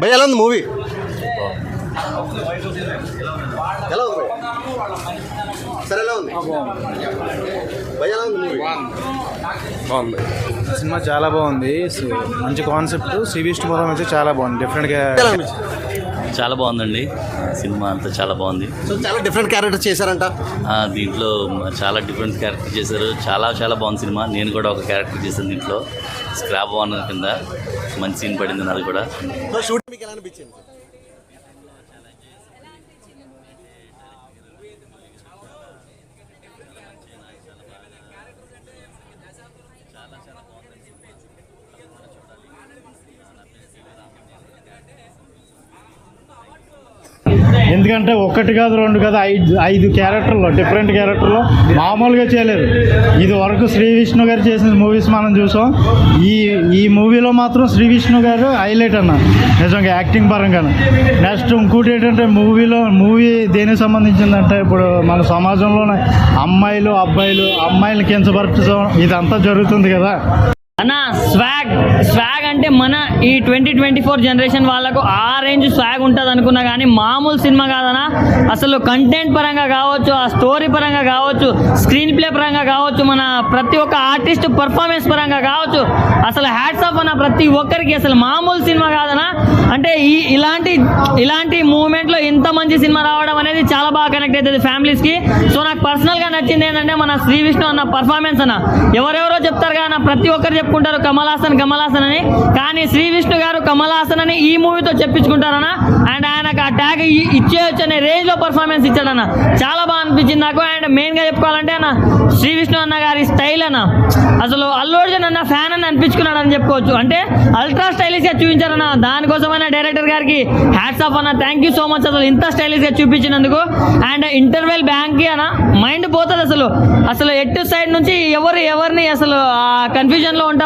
భయ ఎలా ఉంది మూవీ? ఎలా ఉంది సరే ఎలా ఉంది భయ ఎలా ఉంది మూవీ? బాగుంది సినిమా, చాలా బాగుంది. మంచి కాన్సెప్ట్. శ్రీ విష్ణుపురం అయితే చాలా బాగుంది. డిఫరెంట్గా చాలా బాగుందండి సినిమా అంతా చాలా బాగుంది. సో చాలా డిఫరెంట్ క్యారెక్టర్ చేశారంట. దీంట్లో చాలా డిఫరెంట్ క్యారెక్టర్ చేశారు. చాలా బాగుంది సినిమా. నేను కూడా ఒక క్యారెక్టర్ చేశాను దీంట్లో, స్క్రాప్ ఓనర్ కింద. మంచి సీన్ పడింది నాది కూడా. సో షూట్ మీకు ఎలా అనిపించింది? ఎందుకంటే ఒకటి కాదు రెండు కాదు ఐదు క్యారెక్టర్లో, డిఫరెంట్ క్యారెక్టర్లో మామూలుగా చేయలేదు. ఇది వరకు శ్రీ విష్ణు గారు చేసిన మూవీస్ మనం చూసాం. ఈ మూవీలో మాత్రం శ్రీ విష్ణు గారు హైలైట్ అన్న, నిజంగా యాక్టింగ్ పరంగా. నెక్స్ట్ ఇంకోటి ఏంటంటే మూవీ దేనికి సంబంధించిందంటే, ఇప్పుడు మన సమాజంలోనే అమ్మాయిలు అబ్బాయిలు కించపరచడం ఇదంతా జరుగుతుంది కదా అన్న. స్వాగ్ అంటే మన ఈ 2024 జనరేషన్ వాళ్ళకు ఆ రేంజ్ స్వాగ్ ఉంటుంది అనుకున్నా కానీ మామూలు సినిమా కాదన్నా. అసలు కంటెంట్ పరంగా కావచ్చు, ఆ స్టోరీ పరంగా కావచ్చు, స్క్రీన్ ప్లే పరంగా కావచ్చు, మన ప్రతి ఒక్క ఆర్టిస్ట్ పర్ఫార్మెన్స్ పరంగా కావచ్చు, అసలు హ్యాట్స్ ఆఫ్ అన్న ప్రతి ఒక్కరికి. అసలు మామూలు సినిమా కాదన్నా. అంటే ఇలాంటి మూమెంట్లో ఇంత మంచి సినిమా రావడం అనేది చాలా బాగా కనెక్ట్ అవుతుంది ఫ్యామిలీస్కి. సో నాకు పర్సనల్గా నచ్చింది ఏంటంటే మన శ్రీ విష్ణు అన్న పర్ఫార్మెన్స్ అన్న. ఎవరెవరో చెప్తారు కానీ ప్రతి ఒక్కరు చెప్పుకుంటారు కమల్ హాసన్ అని, కానీ శ్రీ విష్ణు గారు కమల్ హాసన్ అని ఈ మూవీతో చెప్పించుకుంటారన్న. అండ్ ఆయనకు ఆ ట్యాగ్ ఇచ్చేయచ్చు అనే రేంజ్ లో పర్ఫార్మెన్స్ ఇచ్చాడన్న. చాలా బాగా అనిపించింది నాకు. అండ్ మెయిన్ గా చెప్పుకోవాలంటే అన్న శ్రీ విష్ణు అన్న గారి స్టైల్ అన్న, అసలు అల్లు అర్జున్ అన్న ఫ్యాన్ అని అనిపించుకున్నాడు అని చెప్పుకోవచ్చు. అంటే అల్ట్రా స్టైలిష్ గా చూపించారన్న. దానికోసమైనా డైరెక్టర్ గారికి హ్యాట్స్ ఆఫ్ అన్న. థ్యాంక్ యూ సో మచ్ అసలు ఇంత స్టైలిష్ గా చూపించినందుకు. అండ్ ఇంటర్వెల్ బ్యాంక్ కి అన్న మైండ్ పోతుంది అసలు ఎటు సైడ్ నుంచి ఎవరిని అసలు కన్ఫ్యూజన్ లో ఉంటాం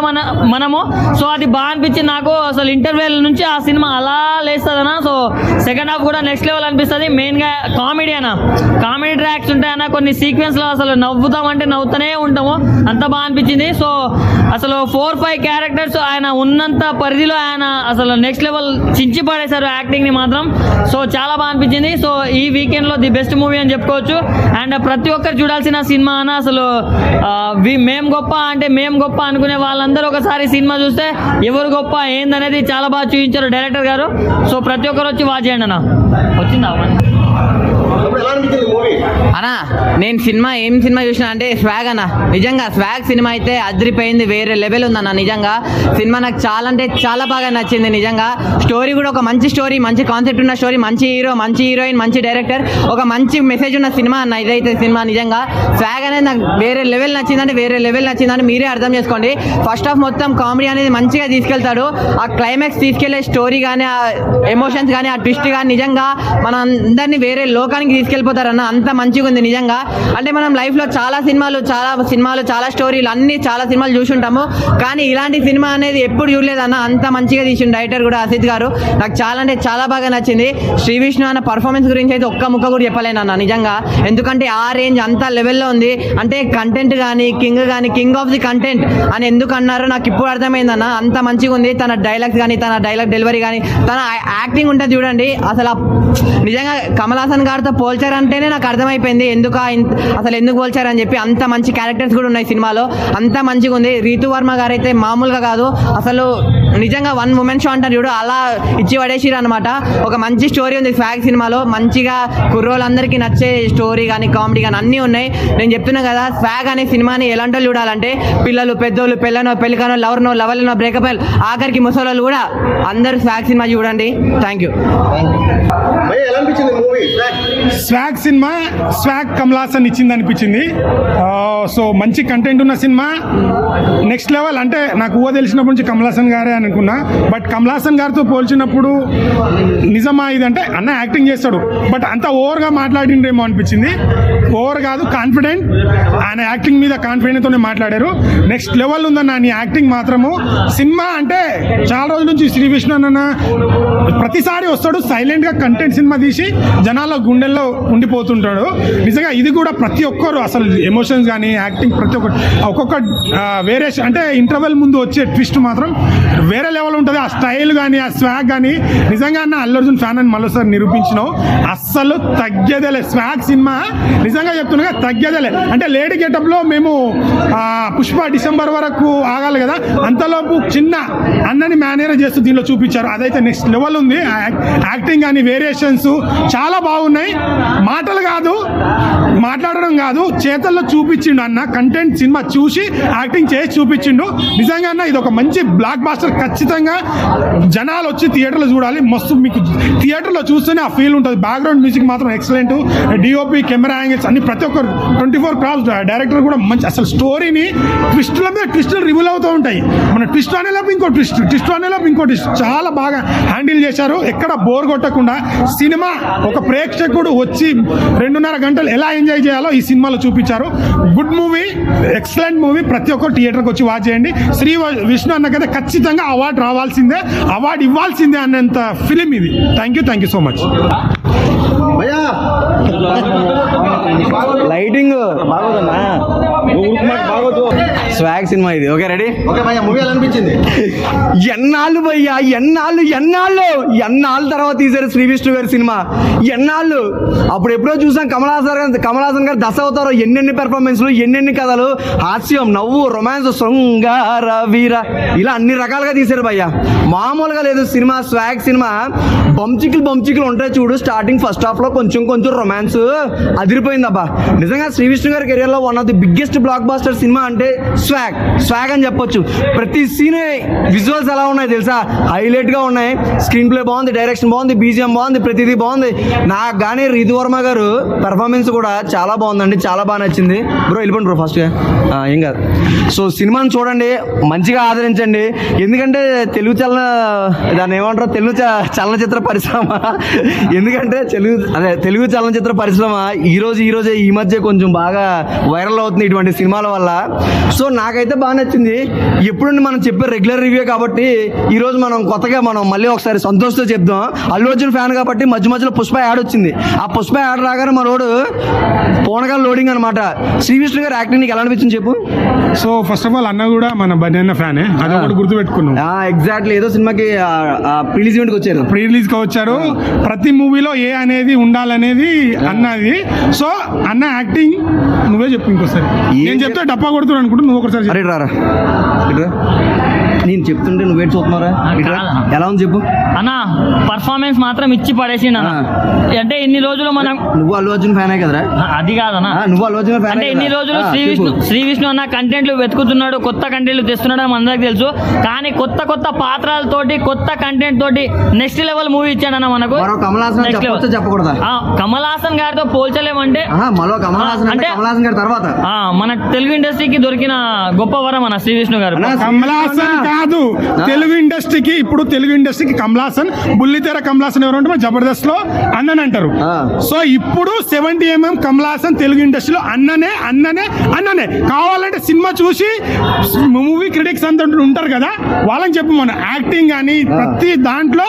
మనము. సో అది బాగా అనిపించింది నాకు. అసలు ఇంటర్వెల్ నుంచి ఆ సినిమా అలా లేస్తుందన్న. సో సెకండ్ హాఫ్ కూడా నెక్స్ట్ లెవెల్ అనిపిస్తుంది. మెయిన్ గా కామెడీ ట్రాక్స్ ఉంటాయన్న. కొన్ని సీక్వెన్స్ లో అసలు నవ్వుతామంటే నవ్వుతూనే ఉంటాము, అంత బాగా అనిపించింది. సో అసలు 4-5 క్యారెక్టర్స్ ఆయన ఉన్నంత పరిధిలో ఆయన అసలు నెక్స్ట్ లెవెల్ చించి పడేశారు యాక్టింగ్ ని మాత్రం. సో చాలా బాగా అనిపించింది. సో ఈ వీకెండ్ లో ది బెస్ట్ మూవీ అని చెప్పుకోవచ్చు. అండ్ ప్రతి ఒక్కరు చూడాల్సిన సినిమా అన్న. అసలు మేము గొప్ప అనుకునే వాళ్ళందరూ ఒకసారి సినిమా చూస్తే ఎవరు గొప్ప ఏందనేది చాలా బాగా చూపించారు డైరెక్టర్ గారు. సో ప్రతి ఒక్కరు వచ్చి వాచ్ చేయండి అన్న. వచ్చిందా అన్నా? నేను ఏం సినిమా చూసినా అంటే స్వాగ్ అన్న. నిజంగా స్వాగ్ సినిమా అయితే అదిరిపోయింది, వేరే లెవెల్ ఉందన్న. నిజంగా సినిమా నాకు చాలా అంటే చాలా బాగా నచ్చింది. నిజంగా స్టోరీ కూడా ఒక మంచి స్టోరీ, మంచి కాన్సెప్ట్ ఉన్న స్టోరీ, మంచి హీరో, మంచి హీరోయిన్, మంచి డైరెక్టర్, ఒక మంచి మెసేజ్ ఉన్న సినిమా అన్న ఇదైతే సినిమా. నిజంగా స్వాగ్ అనేది నాకు వేరే లెవెల్ నచ్చిందంటే మీరే అర్థం చేసుకోండి. ఫస్ట్ హాఫ్ మొత్తం కామెడీ అనేది మంచిగా తీసుకెళ్తాడు. ఆ క్లైమాక్స్ తీసుకెళ్లే స్టోరీ కానీ, ఆ ఎమోషన్స్ కానీ, ఆ ట్విస్ట్ కానీ నిజంగా మన అందరినీ వేరే లోకానికి తీసుకెళ్ళిపోతారన్న. అంత మంచిగా ఉంది నిజంగా. అంటే మనం లైఫ్లో చాలా సినిమాలు, చాలా స్టోరీలు, చాలా సినిమాలు చూసుంటాము, కానీ ఇలాంటి సినిమా అనేది ఎప్పుడు చూడలేదన్న. అంత మంచిగా తీసిన డైరెక్టర్ కూడా అసిత్ గారు. నాకు చాలా అంటే చాలా బాగా నచ్చింది. శ్రీ విష్ణు అన్న పర్ఫార్మెన్స్ గురించి అయితే ఒక్క ముక్క కూడా చెప్పలేనన్న నిజంగా. ఎందుకంటే ఆ రేంజ్ అంత లెవెల్లో ఉంది. అంటే కంటెంట్ కానీ కింగ్ ఆఫ్ ది కంటెంట్ అని ఎందుకు అన్నారో నాకు ఇప్పుడు అర్థమైందన్న. అంత మంచిగా ఉంది. తన డైలాగ్స్ కానీ, తన డైలాగ్ డెలివరీ కానీ, తన యాక్టింగ్ ఉంటుంది చూడండి. అసలు నిజంగా కమల్ హాసన్ గారితో పోల్చారంటేనే నాకు అర్థమైపోయింది అసలు ఎందుకు పోల్చారని చెప్పి. అంత మంచి క్యారెక్టర్స్ కూడా ఉన్నాయి సినిమాలో, అంత మంచిగా ఉంది. రీతు వర్మ గారు అయితే మామూలుగా కాదు అసలు. నిజంగా 1 woman షో అంటారు చూడు, అలా ఇచ్చి పడేసిరు అనమాట. ఒక మంచి స్టోరీ ఉంది స్వాగ్ సినిమాలో. మంచిగా కుర్రోళ్ళందరికీ నచ్చే స్టోరీ కానీ, కామెడీ కానీ అన్నీ ఉన్నాయి. నేను చెప్తున్నా కదా, స్వాగ్ అనే సినిమాని ఎలాంటి వాళ్ళు చూడాలంటే పిల్లలు, పెద్దోళ్ళు, పెళ్ళికనో, లవర్నో, బ్రేకప్ ఆఖరికి ముసలోళ్ళు కూడా అందరూ స్వాగ్ సినిమా చూడండి. Thank you. Swag cinema Kamal Haasan ఇచ్చింది అనిపించింది. సో మంచి కంటెంట్ ఉన్న సినిమా, నెక్స్ట్ లెవెల్. అంటే నాకు తెలిసినప్పటి నుంచి కమల్ హాసన్ గారే అనుకున్నా, బట్ కమల్ హాసన్ గారితో పోల్చినప్పుడు నిజమా ఇదంటే అన్న యాక్టింగ్ చేస్తాడు, బట్ అంత ఓవర్గా మాట్లాడిండ్రేమో అనిపించింది. ఓవర్ కాదు, కాన్ఫిడెంట్. ఆయన యాక్టింగ్ మీద కాన్ఫిడెంట్తోనే మాట్లాడారు. నెక్స్ట్ లెవెల్ ఉందన్న నీ యాక్టింగ్ మాత్రము. సినిమా అంటే చాలా రోజుల నుంచి శ్రీ విష్ణు అన్న ప్రతిసారి వస్తాడు సైలెంట్గా కంటెంట్ సినిమా తీసి జనాల గుండెల్లో ఉండిపోతుంటాడు. నిజంగా ఇది కూడా ప్రతి ఒక్కరు అసలు ఎమోషన్స్ కానీ యాక్టింగ్ ప్రతి ఒక్కొక్క వేరియేషన్ అంటే ఇంటర్వెల్ ముందు వచ్చే ట్విస్ట్ మాత్రం వేరే లెవెల్ ఉంటుంది. ఆ స్టైల్ కానీ ఆ స్వాగ్ కానీ నిజంగా అల్లు అర్జున్ ఫ్యాన్ అని మరోసారి నిరూపించినావు. అస్సలు తగ్గేదేలే స్వాగ్ సినిమా, నిజంగా చెప్తున్నా తగ్గేదేలే. అంటే లేడీ గెటప్లో మేము పుష్ప డిసెంబర్ వరకు ఆగాలి కదా, అంతలోపు చిన్న అన్నని మేనేజ్ చేస్తూ దీనిలో చూపించారు. అదైతే నెక్స్ట్ లెవెల్ ఉంది. యాక్టింగ్ కానీ వేరియేషన్స్ చాలా బాగున్నాయి. మాటలు కాదు, మాట్లాడడం కాదు, చేతల్లో చూపించిండు అన్న. కంటెంట్ సినిమా చూసి యాక్టింగ్ చేసి చూపించిండు. నిజంగా అన్న ఇది ఒక మంచి బ్లాక్ బాస్టర్. ఖచ్చితంగా జనాలు వచ్చి థియేటర్లో చూడాలి. మస్తు మీకు థియేటర్లో చూస్తేనే ఆ ఫీల్ ఉంటుంది. బ్యాక్గ్రౌండ్ మ్యూజిక్ మాత్రం ఎక్సలెంట్, డిఓపి కెమెరా యాంగిల్స్ అన్ని ప్రతి ఒక్కరు 24 క్రాఫ్ట్స్ డైరెక్టర్ కూడా మంచి. అసలు స్టోరీని ట్విస్టుల మీద ట్విస్టులు రివీల్ అవుతూ ఉంటాయి. మన ట్విస్ట్ అనేలోపు ఇంకో ట్విస్ట్, ట్విస్ట్ అనేలోపు ఇంకో ట్విస్ట్ చాలా బాగా హ్యాండిల్ చేశారు. ఎక్కడ బోర్ కొట్టకుండా సినిమా ఒక ప్రేక్షకుడు వచ్చి 2.5 గంటలు ఎలా ఎంజాయ్ చేయాలో ఈ సినిమాలో చూపించారు. Good movie, excellent movie. ప్రతి ఒక్కరు థియేటర్కి వచ్చి వాచ్ చేయండి. శ్రీ విష్ణు అన్నకైతే ఖచ్చితంగా అవార్డు రావాల్సిందే, అవార్డు ఇవ్వాల్సిందే అన్నంత ఫిలిం ఇది. Thank you so much. భయ్యా లైటింగ్ బాగోదన్నా, స్వాగ్ సినిమా ఇది. Okay ready? ఓకే భయ్యా, మూవీ ఎలా అనిపించింది? ఎన్నాళ్ళు భయ్యా, ఎన్నాళ్ళు తర్వాత తీశారు శ్రీ విష్ణు గారి సినిమా. ఎన్నాళ్ళు అప్పుడు ఎప్పుడో చూసాం కమల్ హాసన్ గారు దశావతారం. ఎన్నెన్ని పెర్ఫార్మెన్స్లు, ఎన్నెన్ని కథలు, హాస్యం, నవ్వు, రొమాన్స్, శృంగార వీర, ఇలా అన్ని రకాలుగా తీశారు భయ్యా. మామూలుగా లేదు సినిమా. స్వాగ్ సినిమా బంచికలు ఉంటాయి చూడు. స్టార్టింగ్ ఫస్ట్ హాఫ్ లో కొంచెం రొమాన్స్ అదిరిపోయింది అబ్బా. నిజంగా శ్రీ విష్ణు గారి కెరియర్ లో one of the biggest blockbuster cinema అంటే స్వాగ్ అని చెప్పొచ్చు. ప్రతి సీన్ విజువల్స్ ఎలా ఉన్నాయి తెలుసా, హైలైట్ గా ఉన్నాయి. స్క్రీన్ ప్లే బాగుంది, డైరెక్షన్ బాగుంది, బీజిఎం బాగుంది, ప్రతిదీ బాగుంది. నాకు కానీ రితు వర్మ గారు పెర్ఫార్మెన్స్ కూడా చాలా బాగుందండి, చాలా బాగా నచ్చింది. బ్రో వెళ్ళిపోండి బ్రో ఫస్ట్గా, ఏం కాదు. సో సినిమాని చూడండి, మంచిగా ఆదరించండి. ఎందుకంటే తెలుగు దాన్ని ఏమంటారు, తెలుగు చలనచిత్ర పరిశ్రమ, ఎందుకంటే తెలుగు చలనచిత్ర పరిశ్రమ ఈరోజే ఈ మధ్య కొంచెం బాగా వైరల్ అవుతుంది ఇటువంటి సినిమాల వల్ల. సో నాకైతే బాగా నచ్చింది. ఎప్పుడండి మనం చెప్పే రెగ్యులర్ రివ్యూ కాబట్టి ఈరోజు మనం కొత్తగా మళ్ళీ ఒకసారి సంతోషంతో చెప్దాం. అల్లు అర్జున్ ఫ్యాన్ కాబట్టి మధ్యలో పుష్ప యాడ్ వచ్చింది. ఆ పుష్ప యాడ్ రాగానే మనోడు పోనగాల లోడింగ్ అనమాట. శ్రీ విష్ణు గారు యాక్టింగ్ నీకు ఎలా అనిపించింది చెప్పు? సో ఫస్ట్ ఆఫ్ ఆల్ అన్న కూడా మన బన్నీ ఫ్యానే, అది కూడా గుర్తుపెట్టుకున్నాం. ఎగ్జాక్ట్లీ, ఏదో సినిమాకి ప్రీ రిలీజ్ కి వచ్చారు. ప్రతి మూవీలో ఏ అనేది ఉండాలనేది అన్నది. సో అన్న యాక్టింగ్ నువ్వే చెప్పు ఇంకోసారి. నేను చెప్తే డప్పా కొడుతున్నాను అనుకుంటా, నువ్వు ఒకసారి అరే రారా, నేను చెప్తుంటే నువ్వే చూస్తున్నారా? ఎలా ఉంది చెప్పు అన్న. పర్ఫార్మెన్స్ మాత్రం ఇచ్చి పడేసిండు అన్న. అంటే ఇన్ని రోజులు మనం, నువ్వు అల్లు అర్జున్ ఫ్యానే కదరా? అది కాదన్నా, నువ్వు అల్లు అర్జున్ ఫ్యాన్. అంటే ఇన్ని రోజులు శ్రీ విష్ణు అన్న కంటెంట్లు వెతుకుతున్నాడు, కొత్త కంటెంట్లు తెస్తున్నాడు అని అందరికి తెలుసు. కానీ కొత్త పాత్రలతోటి, కొత్త కంటెంట్ తోటి నెక్స్ట్ లెవెల్ మూవీ ఇచ్చాడన్న మనకు. కమల్ హాసన్ చెప్పకూడదా? కమల్ హాసన్ గారితో పోల్చలేమంటే అంటే కమల్ హాసన్ గారి తర్వాత మన తెలుగు ఇండస్ట్రీకి దొరికిన గొప్ప వరం అన్న శ్రీ విష్ణు గారు. కమల్ హాసన్ కాదు, తెలుగు ఇండస్ట్రీకి, ఇప్పుడు తెలుగు ఇండస్ట్రీకి కమల్ హాసన్, బుల్లితెర కమల్ హాసన్ ఎవరు అంటే జబర్దస్త్ లో అన్నని అంటారు. సో ఇప్పుడు 70mm కమల్ హాసన్ తెలుగు ఇండస్ట్రీలో అన్ననే. కావాలంటే సినిమా చూసి మూవీ క్రిటిక్స్ అంతా ఉంటారు కదా, వాళ్ళని చెప్పు. మన యాక్టింగ్ కానీ ప్రతి దాంట్లో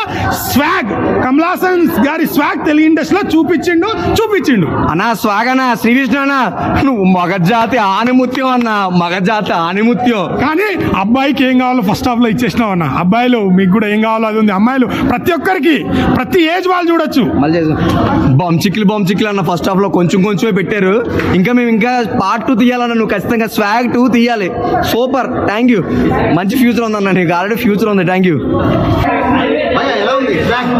స్వాగ్, కమల్ హాసన్ గారి స్వాగ్ తెలుగు ఇండస్ట్రీలో చూపించిండు అన్న. స్వాగ్ అన్న, శ్రీ విష్ణు అన్న, నువ్వు మగజాతి ఆనిముత్యం అన్న, మగజాతి ఆనిముత్యం. కానీ అబ్బాయికి ఏం కావాలో ఫస్ట్ హాఫ్ లో ఇచ్చేసినావు అన్న. అబ్బాయిలు మీకు కూడా ఏం కావాలో అది ఉంది. అమ్మాయిలు ప్రతి ఒక్కరికి, ప్రతి ఏజ్ వాళ్ళు చూడొచ్చు. మళ్ళీ బొమ్చిక్లు అన్న ఫస్ట్ హాఫ్ లో కొంచెమే పెట్టారు. ఇంకా మేము పార్ట్ 2 తీయాలన్న. నువ్వు ఖచ్చితంగా స్వాగ్ 2 తీయాలి. Super, thank you. మంచి ఫ్యూచర్ ఉందన్న, నీకు ఆల్రెడీ ఫ్యూచర్ ఉంది. థ్యాంక్ యూ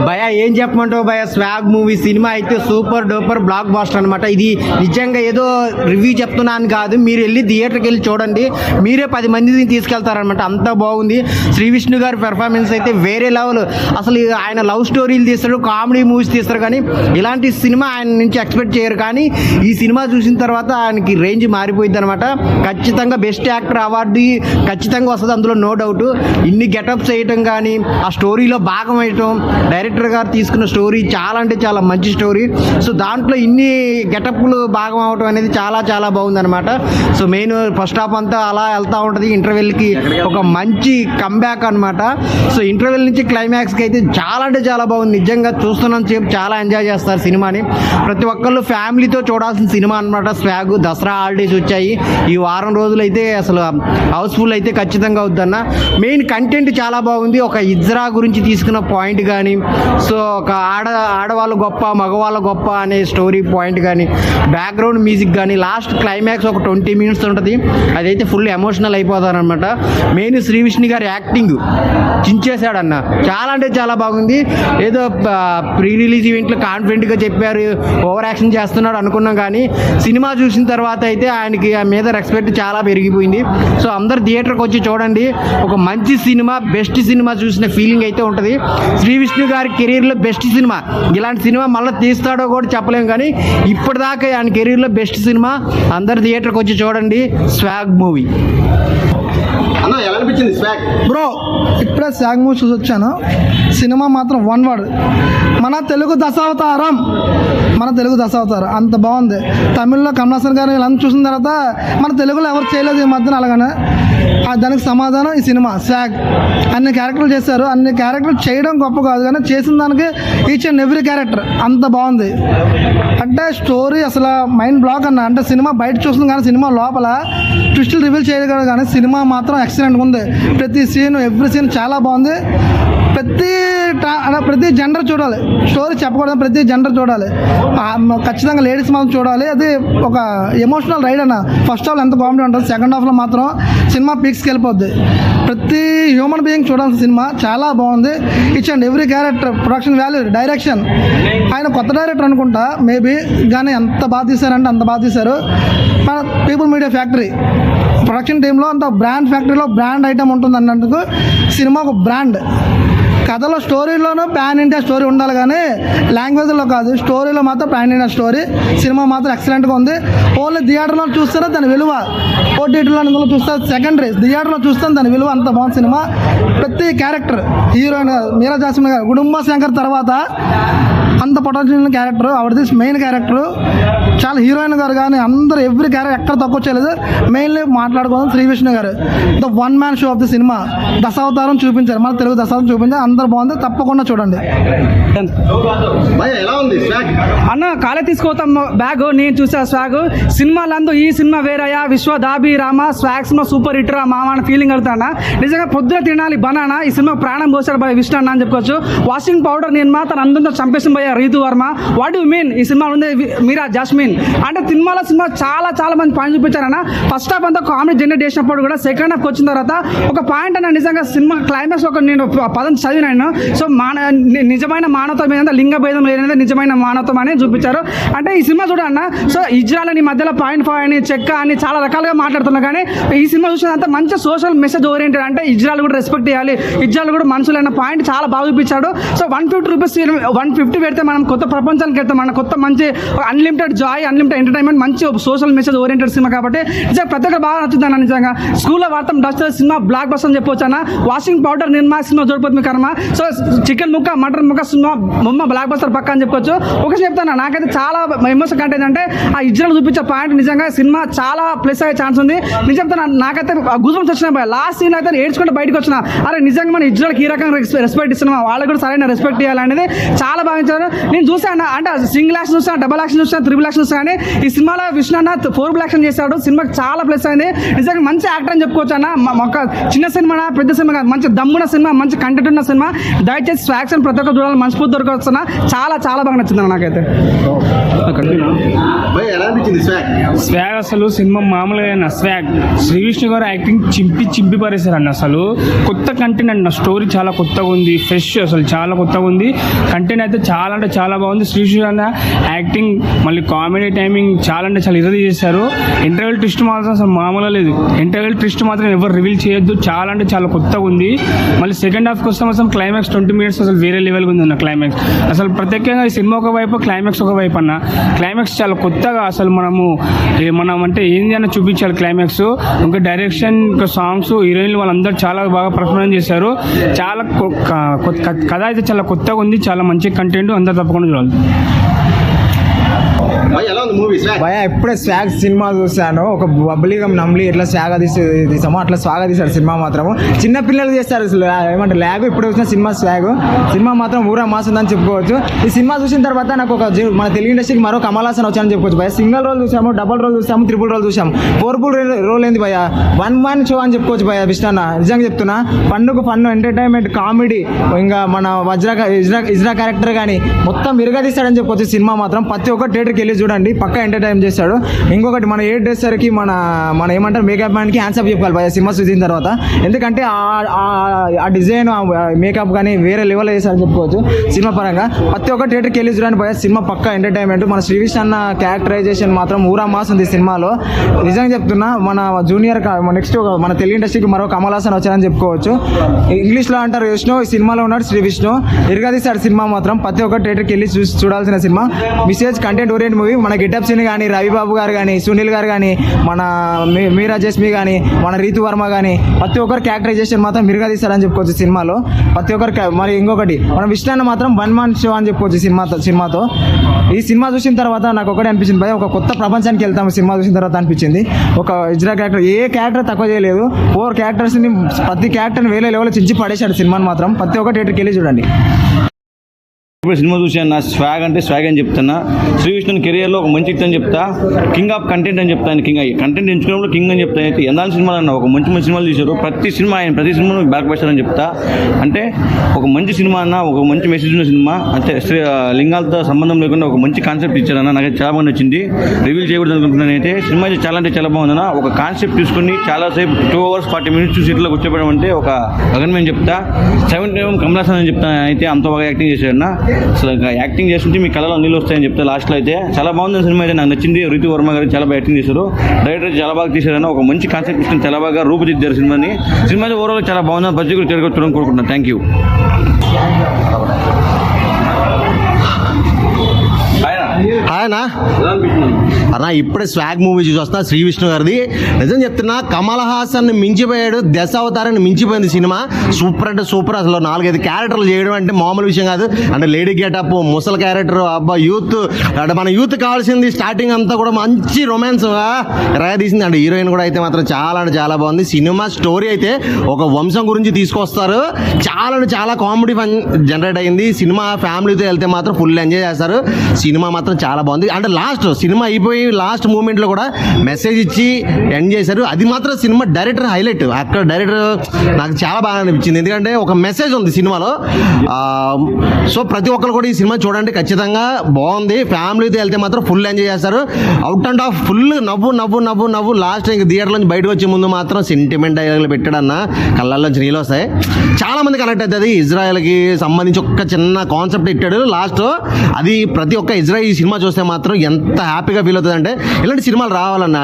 భయ. ఏం చెప్పమంటావు భయ? స్వాగ్ మూవీ సినిమా అయితే సూపర్ డూపర్ బ్లాక్ బాస్టర్ అనమాట. ఇది నిజంగా ఏదో రివ్యూ చెప్తున్నాను కాదు, మీరు వెళ్ళి థియేటర్కి వెళ్ళి చూడండి, మీరే 10 మందిని తీసుకెళ్తారనమాట. అంత బాగుంది. శ్రీ విష్ణు గారి పెర్ఫార్మెన్స్ అయితే వేరే లెవెల్. అసలు ఆయన లవ్ స్టోరీలు తీస్తాడు, కామెడీ మూవీస్ తీస్తారు, కానీ ఇలాంటి సినిమా ఆయన నుంచి ఎక్స్పెక్ట్ చేయరు. కానీ ఈ సినిమా చూసిన తర్వాత ఆయనకి రేంజ్ మారిపోయింది అనమాట. ఖచ్చితంగా బెస్ట్ యాక్టర్ అవార్డు ఖచ్చితంగా వస్తుంది, అందులో నో డౌట్. ఇన్ని గెటప్స్ వేయటం కానీ, ఆ స్టోరీలో భాగం వేయటం, డైరెక్టర్ గారు తీసుకున్న స్టోరీ చాలా అంటే చాలా మంచి స్టోరీ. సో దాంట్లో ఇన్ని గెటప్లు భాగం అవడం అనేది చాలా చాలా బాగుందన్నమాట. సో మెయిన్ ఫస్ట్ హాఫ్ అంతా అలా వెళ్తూ ఉంటుంది, ఇంటర్వెల్కి ఒక మంచి కంబ్యాక్ అనమాట. సో ఇంటర్వెల్ నుంచి క్లైమాక్స్కి అయితే చాలా అంటే చాలా బాగుంది. నిజంగా చూస్తున్నాం సేపు చాలా ఎంజాయ్ చేస్తారు సినిమాని. ప్రతి ఒక్కళ్ళు ఫ్యామిలీతో చూడాల్సిన సినిమా అనమాట. స్వాగ్ దసరా హాలిడేస్ వచ్చాయి, ఈ వారం రోజులు అయితే అసలు హౌస్ఫుల్ అయితే ఖచ్చితంగా అవుద్దన్న. మెయిన్ కంటెంట్ చాలా బాగుంది. ఒక ఇజ్రా గురించి తీసుకున్న పాయింట్ కానీ, సో ఒక ఆడవాళ్ళు గొప్ప మగవాళ్ళ గొప్ప అనే స్టోరీ పాయింట్ కానీ, బ్యాక్గ్రౌండ్ మ్యూజిక్ కానీ, లాస్ట్ క్లైమాక్స్ ఒక 20 minutes ఉంటుంది, అదైతే ఫుల్ ఎమోషనల్ అయిపోతారనమాట. మెయిన్ శ్రీ విష్ణు గారి యాక్టింగ్ చించేశాడన్న, చాలా అంటే చాలా బాగుంది. ఏదో ప్రీ రిలీజ్ ఈవెంట్లో కాన్ఫిడెంట్గా చెప్పారు, ఓవర్ యాక్షన్ చేస్తున్నాడు అనుకున్నాం, కానీ సినిమా చూసిన తర్వాత అయితే ఆయనకి ఆ మీద రెస్పెక్ట్ చాలా పెరిగిపోయింది. సో అందరు థియేటర్కి వచ్చి చూడండి, ఒక మంచి సినిమా, బెస్ట్ సినిమా చూసిన ఫీలింగ్ అయితే ఉంటుంది. శ్రీ విష్ణు గారి కెరీర్లో బెస్ట్ సినిమా. ఇలాంటి సినిమా మళ్ళీ తీస్తాడో కూడా చెప్పలేము, కానీ ఇప్పటిదాకా ఆయన కెరీర్లో బెస్ట్ సినిమా. అందరు థియేటర్కి వచ్చి చూడండి స్వాగ్ మూవీ. అన్న ఎలా అనిపించింది స్వాగ్? బ్రో ఇప్పుడే స్వాగ్ మూవీ చూసి వచ్చాను. సినిమా మాత్రం వన్ వర్డ్, మన తెలుగు దశావతారం, మన తెలుగు దశావతారం అంత బాగుంది. తమిళ్లో కమలాసన్ గారు వీళ్ళంతా చూసిన తర్వాత మన తెలుగులో ఎవరు చేయలేదు ఈ మధ్యన, అలాగనే దానికి సమాధానం ఈ సినిమా స్వాగ్. అన్ని క్యారెక్టర్లు చేశారు, అన్ని క్యారెక్టర్లు చేయడం గొప్ప కాదు, కానీ చేసిన దానికి ఈచ్ అండ్ ఎవ్రీ క్యారెక్టర్ అంత బాగుంది. అంటే స్టోరీ అసలు మైండ్ బ్లాక్ అన్న. అంటే సినిమా బయట చూస్తుంది కానీ సినిమా లోపల ట్విస్టులు రివీల్ చేయగలరు, కానీ సినిమా మాత్రం ఎక్సలెంట్గా ఉంది. ప్రతి సీన్ ఎవ్రీ సీన్ చాలా బాగుంది. ప్రతి జెండర్ చూడాలి, స్టోరీ చెప్పకూడదు, ప్రతి జెండర్ చూడాలి, ఖచ్చితంగా లేడీస్ మాత్రం చూడాలి. అది ఒక ఎమోషనల్ రైడ్ అన్న. ఫస్ట్ హాఫ్ ఎంత కామెడీ ఉంటుంది, సెకండ్ హాఫ్లో మాత్రం సినిమా పీక్స్కి వెళ్ళిపోద్ది. ప్రతి హ్యూమన్ బీయింగ్ చూడాల్సిన సినిమా, చాలా బాగుంది. Each and every character, production value, direction, ఆయన కొత్త డైరెక్టర్ అనుకుంటా మేబీ, కానీ ఎంత బాగా తీశారంటే అంత బాగా తీశారు. మన పీపుల్ మీడియా ఫ్యాక్టరీ ప్రొడక్షన్ టీంలో అంత బ్రాండ్ ఫ్యాక్టరీలో బ్రాండ్ ఐటమ్ ఉంటుంది అన్నందుకు సినిమా ఒక బ్రాండ్. కథలో స్టోరీలోనూ పాన్ ఇండియా స్టోరీ ఉండాలి, కానీ లాంగ్వేజ్లో కాదు, స్టోరీలో మాత్రం పాన్ ఇండియా స్టోరీ. సినిమా మాత్రం ఎక్సలెంట్గా ఉంది. ఓన్లీ థియేటర్లో చూస్తేనే దాని విలువ, ఓటీటీలో ఇందులో చూస్తే సెకండరీ, థియేటర్లో చూస్తే దాని విలువ అంత బాగుంది సినిమా. ప్రతి క్యారెక్టర్, హీరోయిన్ గారు మీరా జాస్మిన్ గారు, గుడుంబ శంకర్ తర్వాత అంత పొటెన్షియల్ క్యారెక్టర్, ఆవిడది మెయిన్ క్యారెక్టర్. చాలా హీరోయిన్ గారు కానీ అందరూ ఎవ్రీ క్యారెక్టర్ ఎక్కడ తక్కువ చేయలేదు. మెయిన్లీ మాట్లాడుకోవడం శ్రీ విష్ణు గారు, the one man show of the cinema. Dasavataram చూపించారు, మన తెలుగు దశావతారం చూపించారు, అందరు బాగుంది, తప్పకుండా చూడండి. భయ్యా ఎలా ఉంది స్వాగ్? అన్న కాలే తీసుకోతాం బ్యాగ్, నేను చూసా స్వాగ్ సినిమాలందు ఈ సినిమా వేరయ్యా, విశ్వ Dhabi Rama, swag cinema super hit రా మామ అని ఫీలింగ్ వెళ్తానా. నిజంగా పొద్దున తినాలి బనానా, ఈ సినిమా ప్రాణం పోసాడు భయ విష్ణు అన్న అని చెప్పుకోవచ్చు. వాషింగ్ పౌడర్ నేను మాత్రం అందరితో చంపేసిన భయ Ritu Varma. What you mean, ఈ సినిమా ఉంది మీరా జాస్మిన్ అంటే సినిమా చాలా చాలా మంది పాయింట్ చూపించారన్న. ఫస్ట్ హాఫ్ అంతా కామెడీ జనరేట్ చేసినప్పుడు కూడా సెకండ్ హాఫ్ వచ్చిన తర్వాత ఒక పాయింట్ అన్న, నిజంగా సినిమా క్లైమాక్స్ ఒక నేను పదం చదివినాను. సో నిజమైన మానవత్వం ఏంటంటే లింగ భేదం లేనిదే నిజమైన మానవత్వం అని చూపించారు. అంటే ఈ సినిమా చూడన్న, సో ఇజ్రాయల్ మధ్యలో పాయింట్ ఫైవ్ అని చెక్క అని చాలా రకాలుగా మాట్లాడుతున్నా, కానీ ఈ సినిమా చూసినంత మంచి సోషల్ మెసేజ్ ఓరియంటెడ్. అంటే ఇజ్రాయల్ కూడా రెస్పెక్ట్ చేయాలి, ఇజ్రాయల్ కూడా మనుషులు అన్న పాయింట్ చాలా బాగా చూపించాడు. సో 150 రూపీస్ 150 పెడితే మనం కొత్త ప్రపంచానికి వెళ్తాం, మన కొత్త మంచి అన్లిమిటెడ్ జాయ్, అన్లిమిటెడ్ ఎంటర్టైన్మెంట్, మంచి సోషల్ మెసేజ్ ఓరియంటెడ్ సినిమా. కాబట్టి నిజంగా ప్రతి ఒక్కరు బాగా నచ్చుతుంది అన్న. నిజంగా స్కూల్లో వాడతాం డస్ట్ సినిమా బ్లాక్ బస్టర్ అని చెప్పొచ్చు అన్న. వాషింగ్ పౌడర్ నిర్మా సినిమా చూడపోతుంది మీ కర్మ. సో చికెన్ ముక్క మటన్ ముక్క సినిమా బొమ్మ బ్లాక్ బస్టర్ పక్క అని చెప్పొచ్చు. ఒకటి చెప్తాను, నాకైతే చాలా ఎమోషన్ కంటే ఏంటంటే ఆ ఇజ్రాయల్ చూపించే పాయింట్ నిజంగా సినిమా చాలా ప్లస్ అయ్యే ఛాన్స్ ఉంది. నేను చెప్తాను, నాకైతే గుజుమ్స్ వచ్చిన లాస్ట్ సీన్ అయితే ఏడ్చుకుంటే బయటకు వచ్చిన, అరే నిజంగా మన ఇజ్రాయల్కి ఈ రకంగా రెస్పెక్ట్ ఇస్తున్నాం, వాళ్ళకి కూడా సరైన రెస్పెక్ట్ ఇవ్వాలనేది చాలా భావించారు. నేను చూసాను అంటే సింగిల్ యాక్షన్ చూసాను, డబల్ యాక్షన్ చూసాను, త్రిబుల్ యాక్షన్ చూసాను, కానీ ఈ సినిమాలో విష్ణు అన్న 4 యాక్షన్ చేశాడు. సినిమాకి చాలా ప్లస్ అయింది. నిజంగా మంచి యాక్టర్ అని చెప్పుకోవచ్చు అన్న. ఒక చిన్న సినిమా పెద్ద సినిమా కాదు, మంచి దమ్మున సినిమా, మంచి కంటెంట్ ఉన్న సినిమా. దయచేసి స్వాగ్స్ అని ప్రతి ఒక్కరు చూడాలి, మనస్ఫూర్తి దొరకొస్తున్నా. చాలా చాలా బాగా నచ్చింది నాకైతే. భయ్యా ఎలా అనిపించింది స్వాగ్? స్వాగ్ అసలు సినిమా మామూలుగా స్వాగ్ శ్రీ విష్ణు గారు యాక్టింగ్ చింపి పరేశారు అన్న. అసలు కొత్త కంటెంట్ అన్న, స్టోరీ చాలా కొత్తగా ఉంది, ఫ్రెష్, అసలు చాలా కొత్తగా ఉంది. కంటెంట్ అయితే చాలా అంటే చాలా బాగుంది. శ్రీవిష్ణు అన్న యాక్టింగ్ మళ్ళీ కామెడీ టైమింగ్ చాలా అంటే చాలా ఇరది చేశారు. ఇంటర్వెల్ ట్విస్ట్ మాత్రం అసలు మామూలుగా లేదు. ఇంటర్వెల్ ట్విస్ట్ మాత్రం ఎవరు రివీల్ చేయొద్దు, చాలా అంటే చాలా కొత్తగా ఉంది. మళ్ళీ సెకండ్ హాఫ్కి వస్తాం అసలు క్లైమాక్స్ 20 minutes అసలు వేరే లెవెల్గా ఉంది అన్న క్లైమాక్స్. అసలు ప్రత్యేకంగా ఈ సినిమా ఒకవైపు క్లైమాక్స్ ఒకవైపు అన్న. క్లైమాక్స్ చాలా కొత్తగా అసలు మనం అంటే ఏంది అన్న చూపించాలి క్లైమాక్స్. ఇంకా డైరెక్షన్, ఇంకా సాంగ్స్, హీరోయిన్లు వాళ్ళందరూ చాలా బాగా పర్ఫార్మెన్స్ చేశారు. చాలా కథ అయితే చాలా కొత్తగా ఉంది, చాలా మంచి కంటెంట్, అందరూ తప్పకుండా చూడాలి. ఎలా ఉంది మూవీ స్వాగ్? భయ ఇప్పుడే స్వాగ్ సినిమా చూశాను. ఒక బబ్బలీగం నమ్లి ఎట్లా స్వాగ తీసామో అట్లా స్వాగ తీశాడు సినిమా మాత్రము. చిన్న పిల్లలు చేస్తారు ఏమంటే ల్యాగ్. ఇప్పుడు వచ్చిన సినిమా స్వాగ్ సినిమా మాత్రం ఊరా మాస్ ఉందని చెప్పుకోవచ్చు. ఈ సినిమా చూసిన తర్వాత నాకు మన తెలుగు ఇండస్ట్రీకి మరో కమల్ హాసన్ వచ్చానని చెప్పుకోవచ్చు భయ. సింగిల్ రోల్ చూసాము, డబుల్ రోల్ చూసాము, ట్రిపుల్ రోల్ చూసాము, 4 రోల్ ఏంది భయ. 1 man షో అని చెప్పుకోవచ్చు భయ. విష్ణన్న నిజంగా చెప్తున్నా, పన్ను ఎంటర్టైన్మెంట్, కామెడీ, ఇంకా మన ఇజ్రా క్యారెక్టర్ కానీ మొత్తం విరగదీస్తాడని చెప్పుకోవచ్చు. సినిమా మాత్రం ప్రతి ఒక్క థియేటర్కి వెళ్ళి చూడండి, పక్కా ఎంటర్టైన్ చేస్తాడు. ఇంకొకటి మన 8 days సరికి మన ఏమంటారు మేకప్ మ్యాన్కి హ్యాండ్సప్ చెప్పాలి భయ సినిమా చూసిన తర్వాత. ఎందుకంటే ఆ డిజైన్, మేకప్ కానీ వేరే లెవెల్ చేశారని చెప్పుకోవచ్చు సినిమా పరంగా. ప్రతి ఒక్క థియేటర్కి వెళ్ళి చూడండి భయ, సినిమా పక్కా ఎంటర్టైన్మెంట్. మన శ్రీవిష్ణు అన్న క్యారెక్టరైజేషన్ మాత్రం ఊరా మాస్ ఉంది సినిమాలో. నిజంగా చెప్తున్నా, మన జూనియర్ నెక్స్ట్ మన తెలుగు ఇండస్ట్రీకి మరో కమల్ హాసన్ వచ్చారని చెప్పుకోవచ్చు. ఇంగ్లీష్లో అంటారు విష్ణు, ఈ సినిమాలో ఉన్నాడు శ్రీవిష్ణు. ఇరగదీశాడు సినిమా మాత్రం. ప్రతి ఒక్క థియేటర్కి వెళ్ళి చూడాల్సిన cinema. Message content orient movie. మన గెటప్ సీన్ కానీ, రవిబాబు గారు కానీ, సునీల్ గారు కానీ, మన మీరా జస్మి కానీ, మన రీతు వర్మ కానీ, ప్రతి ఒక్కరు క్యారెక్టరైజేషన్ మాత్రం మిరగదీశారని చెప్పుకోవచ్చు సినిమాలో. ప్రతి ఒక్కరు మరి ఇంకొకటి మన విష్ణు అన్న మాత్రం 1 man షో అని చెప్పుకోవచ్చు సినిమాతో. ఈ సినిమా చూసిన తర్వాత నాకు ఒకటి అనిపించింది భయ, ఒక కొత్త ప్రపంచానికి వెళ్తాము సినిమా చూసిన తర్వాత అనిపించింది. ఒక ఇజ్రా క్యారెక్టర్, ఏ క్యారెక్టర్ తక్కువ చేయలేదు. 4 క్యారెక్టర్స్ని, ప్రతి క్యారెక్టర్ని వేరే లెవెల్లో చించి పడేశాడు సినిమాని మాత్రం. ప్రతి ఒక్క థియేటర్కి వెళ్ళి చూడండి. ఇప్పుడు సినిమా చూసాను. నా స్వాగ్ అంటే స్వాగ్ అని చెప్తున్నా. శ్రీవిష్ణుని కెరియర్లో ఒక మంచి అని చెప్తా, కింగ్ ఆఫ్ కంటెంట్ అని చెప్తాను. కింగ్ కంటెంట్ ఎంచుకున్నప్పుడు కింగ్ అని చెప్తాను. అయితే ఎందాని సినిమాలు అన్న ఒక మంచి సినిమాలు తీశారు. ప్రతి సినిమాను బ్యాక్ బస్టర్ అని చెప్తా. అంటే ఒక మంచి సినిమా అన్న, ఒక మంచి మెసేజ్ ఉన్న సినిమా. అంటే లింగాలతో సంబంధం లేకుండా ఒక మంచి కాన్సెప్ట్ ఇచ్చారన్న. నాకు చాలా బాగా నచ్చింది. రివీల్ చేయకూడదు అనుకుంటున్నాను. అయితే సినిమా అయితే చాలా బాగుందన్న. ఒక కాన్సెప్ట్ తీసుకుని చాలాసేపు 2 hours 40 minutes సీట్లో కూర్చోబెట్టడం అంటే ఒక గగన్మేన్ చెప్తా. 7 కమల్ హాసన్ అని చెప్తాను. అయితే అంత బాగా యాక్టింగ్ చేశాడన్న. అసలు యాక్టింగ్ చేస్తుంటే మీ కళలో నీళ్ళు వస్తాయని చెప్తే లాస్ట్లో అయితే చాలా బాగుంది సినిమా. అయితే నాకు నచ్చింది. రీతు వర్మ గారు చాలా బాగా యాక్టింగ్ చేశారు. డైరెక్టర్ చాలా బాగా తీశారన్న. ఒక మంచి కాన్సెప్ట్ తీసుకుని చాలా బాగా రూపుదిద్దారు సినిమాని. సినిమా అయితే ఓవరాల్ చాలా బాగుంది. ప్రతి ఒక్కరు చూడడం కోరుకుంటున్నాను. Thank you. ఆయన అన్న ఇప్పుడే స్వాగ్ మూవీ చూసి వస్తా, శ్రీవిష్ణు గారిది. నిజం చెప్తున్నా, కమల్ హాసన్ మించిపోయాడు. దశావతారాన్ని మించిపోయింది సినిమా. సూపర్ అంటే సూపర్. అసలు 4-5 క్యారెక్టర్లు చేయడం అంటే మామూలు విషయం కాదు. అంటే లేడీ గెటప్, ముసలి క్యారెక్టర్, అబ్బా యూత్ అంటే మన యూత్ కావాల్సింది. స్టార్టింగ్ అంతా కూడా మంచి రొమాన్స్ తీసింది. అంటే హీరోయిన్ కూడా అయితే మాత్రం చాలా అంటే చాలా బాగుంది. సినిమా స్టోరీ అయితే ఒక వంశం గురించి తీసుకొస్తారు. చాలా కామెడీ ఫన్ జనరేట్ అయింది. సినిమా ఫ్యామిలీతో వెళ్తే మాత్రం ఫుల్ ఎంజాయ్ చేస్తారు. సినిమా మాత్రం చాలా బాగుంది. అంటే లాస్ట్ సినిమా అయిపోయి లాస్ట్ మూమెంట్లో కూడా మెసేజ్ ఇచ్చి ఎండ్ చేశారు. అది మాత్రం సినిమా డైరెక్టర్ హైలైట్. అక్కడ డైరెక్టర్ నాకు చాలా బాగా అనిపించింది. ఎందుకంటే ఒక మెసేజ్ ఉంది సినిమాలో. సో ప్రతి ఒక్కరు కూడా ఈ సినిమా చూడండి, ఖచ్చితంగా బాగుంది. ఫ్యామిలీతో వెళ్తే మాత్రం ఫుల్ ఎంజాయ్ చేస్తారు. అవుట్ అండ్ ఆఫ్ ఫుల్ నవ్వు. లాస్ట్ ఇంక థియేటర్ నుంచి బయటకు వచ్చే ముందు మాత్రం సెంటిమెంట్ డైలాగులు పెట్టాడన్న, కళ్ళల్లోంచి నీళ్ళు వస్తాయి. చాలా మంది కనెక్ట్ అవుతుంది. ఇజ్రాయెల్కి సంబంధించి ఒక చిన్న కాన్సెప్ట్ ఇట్టాడు లాస్ట్. అది ప్రతి ఒక్క ఇజ్రాయెల్ ఈ సినిమా చూస్తే మాత్రం ఎంత హ్యాపీగా ఫీల్ అవుతుంది అంటే, ఇలాంటి సినిమాలు రావాలన్న.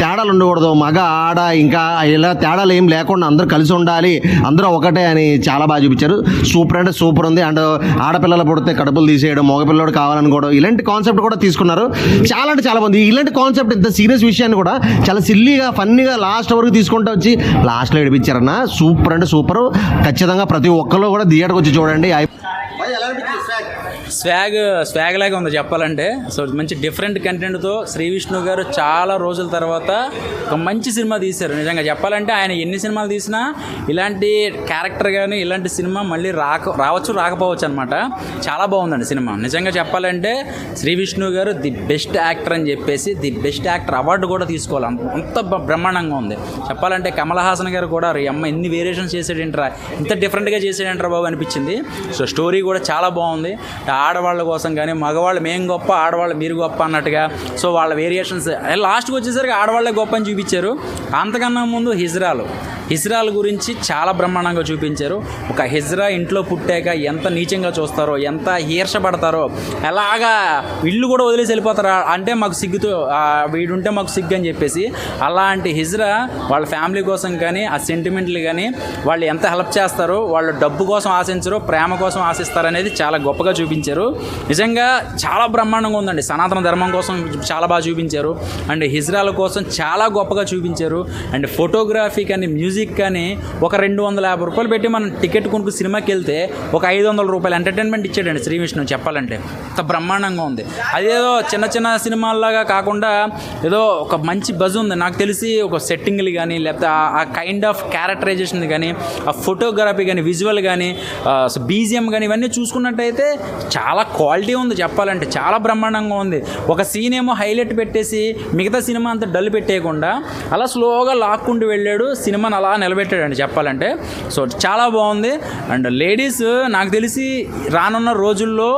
తేడాలు ఉండకూడదు. మగ ఆడ ఇంకా ఇలా తేడాలు ఏం లేకుండా అందరూ కలిసి ఉండాలి, అందరూ ఒకటే అని చాలా బాగా చూపించారు. సూపర్ అంటే సూపర్ ఉంది. అండ్ ఆడపిల్లలు పుడితే కడుపులు తీసేయడం, మగపిల్లడు కావాలనుకోవడం, ఇలాంటి కాన్సెప్ట్ కూడా తీసుకున్నారు. చాలా అంటే చాలా బాగుంది. ఇలాంటి కాన్సెప్ట్ ఇంత సీరియస్ విషయాన్ని కూడా చాలా సిల్లీగా ఫన్నీగా లాస్ట్ వరకు తీసుకుంటూ వచ్చి లాస్ట్లో ఏడిపించారన్న. సూపర్ అంటే సూపర్. ఖచ్చితంగా ప్రతి ఒక్కరు కూడా థియేటర్కి వచ్చి చూడండి. స్వాగ్ లాగా ఉంది చెప్పాలంటే. సో మంచి డిఫరెంట్ కంటెంట్తో శ్రీవిష్ణు గారు చాలా రోజుల తర్వాత ఒక మంచి సినిమా తీశారు. నిజంగా చెప్పాలంటే ఆయన ఎన్ని సినిమాలు తీసినా ఇలాంటి క్యారెక్టర్ కానీ ఇలాంటి సినిమా మళ్ళీ రాకపోవచ్చు అనమాట. చాలా బాగుందండి సినిమా. నిజంగా చెప్పాలంటే శ్రీవిష్ణు గారు ది బెస్ట్ యాక్టర్ అని చెప్పేసి ది బెస్ట్ యాక్టర్ అవార్డు కూడా తీసుకోవాలి. అంత బ్రహ్మాండంగా ఉంది చెప్పాలంటే. కమల్ హాసన్ గారు కూడా అమ్మ ఎన్ని వేరియేషన్స్ చేసాడేంట్రా, ఇంత డిఫరెంట్గా చేసాడేంట్రా బాబు అనిపించింది. సో స్టోరీ కూడా కూడా చాలా బాగుంది. ఆడవాళ్ళ కోసం కానీ మగవాళ్ళు మేము గొప్ప ఆడవాళ్ళు మీరు గొప్ప అన్నట్టుగా సో వాళ్ళ వేరియేషన్స్ లాస్ట్కి వచ్చేసరికి ఆడవాళ్ళే గొప్ప అని చూపించారు. అంతకన్నా ముందు హిజ్రాల గురించి చాలా బ్రహ్మాండంగా చూపించారు. ఒక హిజ్రా ఇంట్లో పుట్టాక ఎంత నీచంగా చూస్తారో, ఎంత ఈర్షపడతారో, ఎలాగా ఇల్లు కూడా వదిలేసి వెళ్ళిపోతారా అంటే మాకు సిగ్గుతో వీడుంటే మాకు సిగ్గు అని చెప్పేసి, అలాంటి హిజ్రా వాళ్ళ ఫ్యామిలీ కోసం కానీ ఆ సెంటిమెంట్లు కానీ వాళ్ళు ఎంత హెల్ప్ చేస్తారో, వాళ్ళు డబ్బు కోసం ఆశించరు, ప్రేమ కోసం ఆశిస్తారు అనేది చాలా గొప్పగా చూపించారు. నిజంగా చాలా బ్రహ్మాండంగా ఉందండి. సనాతన ధర్మం కోసం చాలా బాగా చూపించారు అండ్ హిజ్రాల కోసం చాలా గొప్పగా చూపించారు. అండ్ ఫోటోగ్రఫీ కానీ మ్యూజిక్ కానీ ఒక 250 రూపాయలు పెట్టి మనం టికెట్ కొనుక్కు సినిమాకి వెళ్తే ఒక 500 రూపాయలు ఎంటర్టైన్మెంట్ ఇచ్చాడండి శ్రీ విష్ణు చెప్పాలంటే. అంత బ్రహ్మాండంగా ఉంది. అదేదో చిన్న సినిమాల్లాగా కాకుండా ఏదో ఒక మంచి బజ్ ఉంది. నాకు తెలిసి ఒక సెట్టింగ్లు కానీ లేకపోతే ఆ కైండ్ ఆఫ్ క్యారెక్టరైజేషన్ కానీ ఆ ఫోటోగ్రఫీ కానీ విజువల్ కానీ బీజిఎం కానీ ఇవన్నీ చూసుకున్నట్టయితే చాలా క్వాలిటీ ఉంది చెప్పాలంటే. చాలా బ్రహ్మాండంగా ఉంది. ఒక సీన్ ఏమో హైలైట్ పెట్టేసి మిగతా సినిమా అంతా డల్ పెట్టేయకుండా అలా స్లోగా లాక్కుంటూ వెళ్ళాడు, సినిమాని అలా నిలబెట్టాడండి చెప్పాలంటే. సో చాలా బాగుంది. అండ్ లేడీస్ నాకు తెలిసి రానున్న రోజుల్లో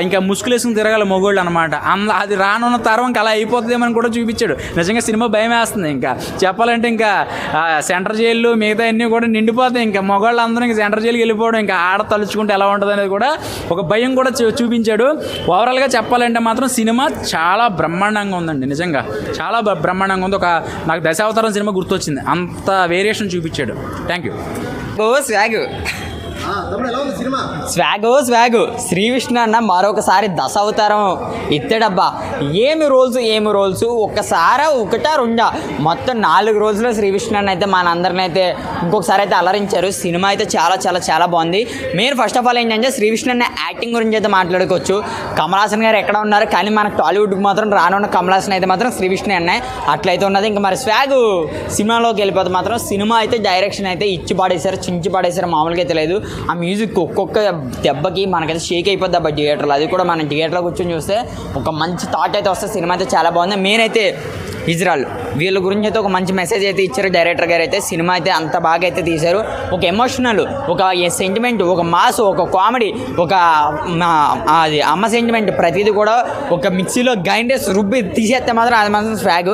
ఇంకా ముసుగులేసుకుని తిరగాలి మొగోళ్ళు అనమాట. అది రానున్న తరం ఇంకా అలా అయిపోతుందేమని కూడా చూపించాడు. నిజంగా సినిమా భయం వేస్తుంది. ఇంకా చెప్పాలంటే ఇంకా సెంటర్ జైలు మిగతా అన్నీ కూడా నిండిపోతాయి. ఇంకా మొగోళ్ళు అందరూ ఇంకా సెంటర్ జైలుకి వెళ్ళిపోవడం, ఇంకా ఆడ తలుచుకుంటే ఎలా ఉంటుంది అనేది కూడా ఒక భయం కూడా చూపించాడు. ఓవరాల్గా చెప్పాలంటే మాత్రం సినిమా చాలా బ్రహ్మాండంగా ఉందండి. నిజంగా చాలా బ్రహ్మాండంగా ఉంది. నాకు దశావతారం సినిమా గుర్తొచ్చింది, అంత వేరియేషన్ చూపించాడు. Thank you. Swag Shri Vishnu అన్న మరొకసారి దశావతారం ఎత్తాడబ్బా. ఏమి రోల్స్ ఒక్కసారి ఒకటా రెండా మొత్తం 4 రోజుల్లో శ్రీ విష్ణు అన్న అయితే మనందరిని అయితే ఇంకొకసారి అయితే అలరించారు. సినిమా అయితే చాలా చాలా చాలా బాగుంది. మెయిన్ ఫస్ట్ ఆఫ్ ఆల్ ఏంటంటే శ్రీ విష్ణు అన్న యాక్టింగ్ గురించి అయితే మాట్లాడుకోవచ్చు. కమల్ హాసన్ గారు ఎక్కడ ఉన్నారు కానీ మన టాలీవుడ్కి మాత్రం రానున్న కమల్ హాసన్ అయితే మాత్రం శ్రీ విష్ణు అన్న అట్లయితే ఉన్నది. ఇంకా మరి స్వాగు సినిమాలోకి వెళ్ళిపోతే మాత్రం సినిమా అయితే డైరెక్షన్ అయితే ఇచ్చి పాడేశారు, చించి పాడేశారు, మామూలుగా అయితే లేదు. ఆ మ్యూజిక్ ఒక్కొక్క దెబ్బకి మనకైతే షేక్ అయిపోద్ది అబ్బా థియేటర్లో. అది కూడా మనం థియేటర్లో కూర్చొని చూస్తే ఒక మంచి థాట్ అయితే వస్తే సినిమా అయితే చాలా బాగుంది. మెయిన్ అయితే ఇజ్రాయల్ వీళ్ళ గురించి అయితే ఒక మంచి మెసేజ్ అయితే ఇచ్చారు డైరెక్టర్ గారు. అయితే సినిమా అయితే అంత బాగా అయితే తీశారు. ఒక ఎమోషనల్, ఒక సెంటిమెంట్, ఒక మాస్, ఒక కామెడీ, ఒక అది అమ్మ సెంటిమెంట్ ప్రతిదీ కూడా ఒక మిక్సీలో గ్రైండర్స్ రుబ్బి తీసేస్తే మాత్రం అది మాత్రం స్వాగ్.